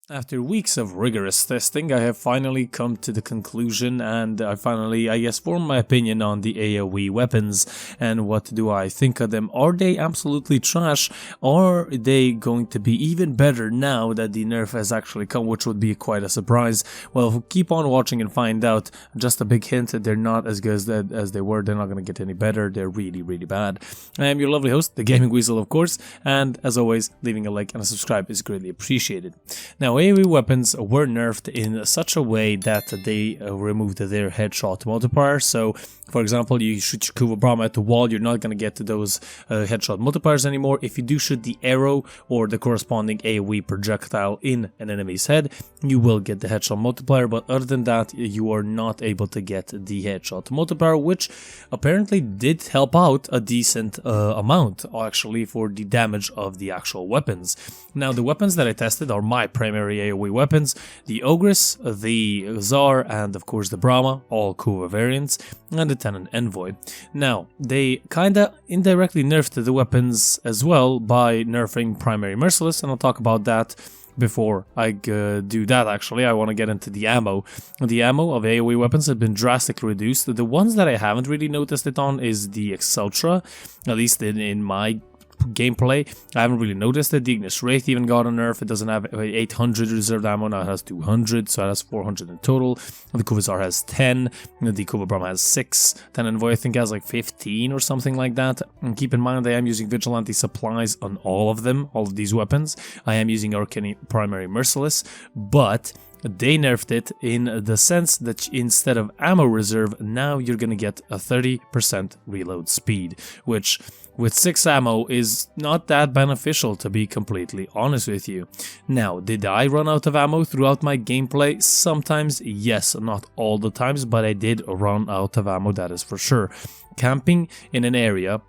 After weeks of rigorous testing, I have finally come to the conclusion, and I finally, I guess, formed my opinion on the AOE weapons. And what do I think of them? Are they absolutely trash? Or are they going to be even better now that the nerf has actually come, which would be quite a surprise? Well, keep on watching and find out. Just a big hint, they're not as good as they were. They're not going to get any better. They're really, really bad. I am your lovely host, the Gaming Weasel, of course, and as always, leaving a like and a subscribe is greatly appreciated. Now, AOE weapons were nerfed in such a way that they removed their headshot multiplier. So, for example, you shoot your Kuva Brahma at the wall, you're not going to get those headshot multipliers anymore. If you do shoot the arrow or the corresponding AOE projectile in an enemy's head, you will get the headshot multiplier, but other than that, you are not able to get the headshot multiplier, which apparently did help out a decent amount, actually, for the damage of the actual weapons. Now, the weapons that I tested are my primary AOE weapons: the Ogress, the Czar, and of course the Brahma, all Kuva variants, and the Tenant Envoy. Now, they kinda indirectly nerfed the weapons as well by nerfing Primary Merciless, and I'll talk about that. Before I do that, actually, I want to get into the ammo. The ammo of AOE weapons have been drastically reduced. The ones that I haven't really noticed it on is the Exceltra, at least in my gameplay. I haven't really noticed it. The Ignis Wraith even got a nerf. It doesn't have 800 reserved ammo, now it has 200, so it has 400 in total. The Kuva Czar has 10, the Kuva Brahma has 6, Tenant Envoy I think has like 15 or something like that. And keep in mind I am using Vigilante supplies on all of them, all of these weapons. I am using Arcane Primary Merciless, but they nerfed it in the sense that instead of ammo reserve, now you're gonna get a 30% reload speed, which with 6 ammo is not that beneficial, to be completely honest with you. Now, did I run out of ammo throughout my gameplay? Sometimes, yes, not all the times, but I did run out of ammo, that is for sure. Camping in an area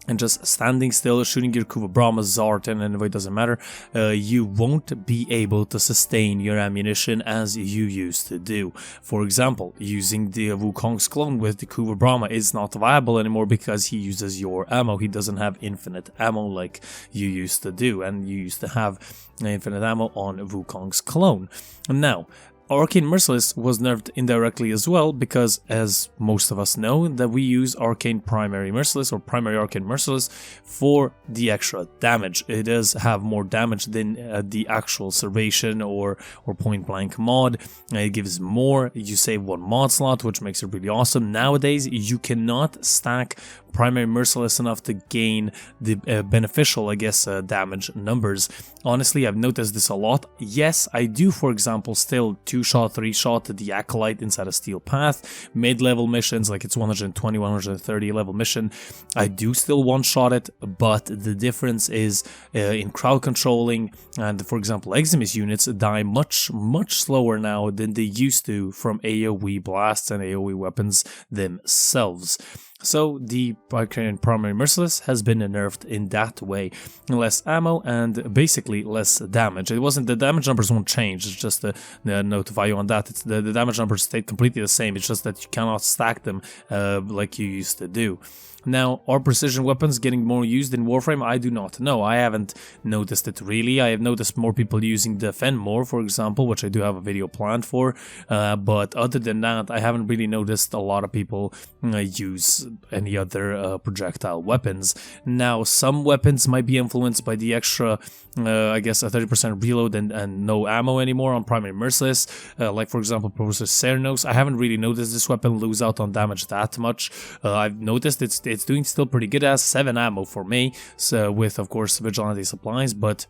and just standing still, shooting your Kuva Brahma, Czar, Tenant Envoy, doesn't matter, you won't be able to sustain your ammunition as you used to do. For example, using the Wukong's clone with the Kuva Brahma is not viable anymore because he uses your ammo. He doesn't have infinite ammo like you used to do, and you used to have infinite ammo on Wukong's clone. Now, Arcane Merciless was nerfed indirectly as well because, as most of us know, that we use Arcane Primary Merciless or Primary Arcane Merciless for the extra damage. It does have more damage than the actual Servation or Point Blank mod. It gives more. You save 1 mod slot, which makes it really awesome. Nowadays, you cannot stack Primary Merciless enough to gain the beneficial, I guess, damage numbers. Honestly, I've noticed this a lot. Yes, I do, for example, still 2-shot, 3-shot the Acolyte inside a Steel Path. Mid-level missions, like it's 120, 130 level mission, I do still one-shot it, but the difference is in crowd controlling, and for example, Eximus units die much slower now than they used to from AOE blasts and AOE weapons themselves. So the Arcane Primary Merciless has been nerfed in that way. Less ammo and basically less damage. It wasn't, the damage numbers won't change, it's just to notify you on that. It's the damage numbers stayed completely the same, it's just that you cannot stack them like you used to do. Now, are precision weapons getting more used in Warframe? I do not know. I haven't noticed it really. I have noticed more people using Defend more, for example, which I do have a video planned for. But other than that, I haven't really noticed a lot of people use any other projectile weapons. Now, some weapons might be influenced by the extra, I guess, a 30% reload and no ammo anymore on Primary Merciless. Like, for example, Professor Cernos. I haven't really noticed this weapon lose out on damage that much. I've noticed it's doing still pretty good, as 7 ammo for me, so with of course Vigilante supplies, but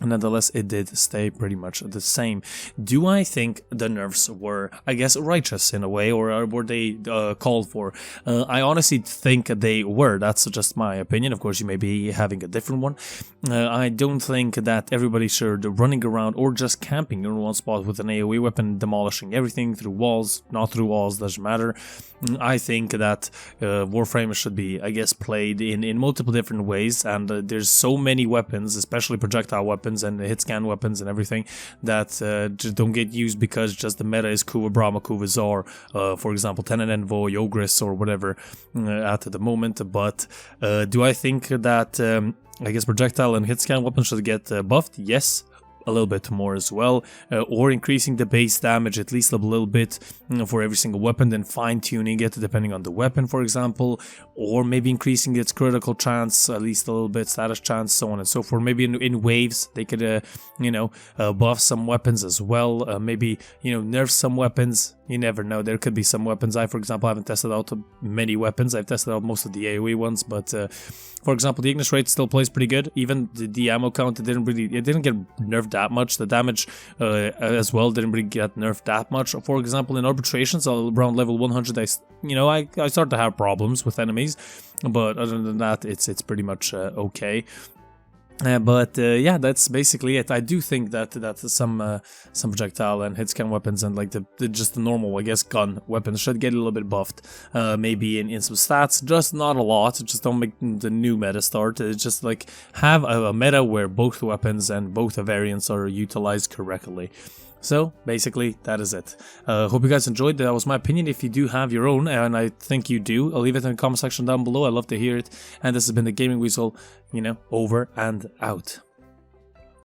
nonetheless, it did stay pretty much the same. Do I think the nerfs were, I guess, righteous in a way, or were they called for? I honestly think they were. That's just my opinion. Of course, you may be having a different one. I don't think that everybody should running around or just camping in one spot with an AOE weapon, demolishing everything through walls, not through walls, doesn't matter. I think that Warframe should be, I guess, played in multiple different ways, and there's so many weapons, especially projectile weapons, weapons and hit scan weapons and everything that just don't get used because just the meta is Kuva Brahma, Kuva Zar, for example, Tenet Envoy, Ogris or whatever at the moment. But do I think that I guess projectile and hit scan weapons should get buffed? Yes, a little bit more as well, or increasing the base damage at least a little bit for every single weapon, then fine-tuning it depending on the weapon, for example, or maybe increasing its critical chance at least a little bit, status chance, so on and so forth. Maybe in waves they could buff some weapons as well, maybe nerf some weapons. You never know, there could be some weapons. I, for example, haven't tested out many weapons. I've tested out most of the AOE ones, but for example, the Ignis rate still plays pretty good. Even the ammo count, it didn't get nerfed that much. The damage as well didn't really get nerfed that much. For example, in arbitrations, around level 100, I start to have problems with enemies, but other than that, it's pretty much okay. But yeah, that's basically it. I do think that some projectile and hit scan weapons and like just the normal, I guess, gun weapons should get a little bit buffed. Maybe in some stats, just not a lot. Just don't make the new meta start. Just like have a meta where both weapons and both variants are utilized correctly. So basically that is it. Hope you guys enjoyed. That was my opinion. If you do have your own, and I think you do, I'll leave it in the comment section down below. I'd love to hear it. And this has been the Gaming Weasel, over and out.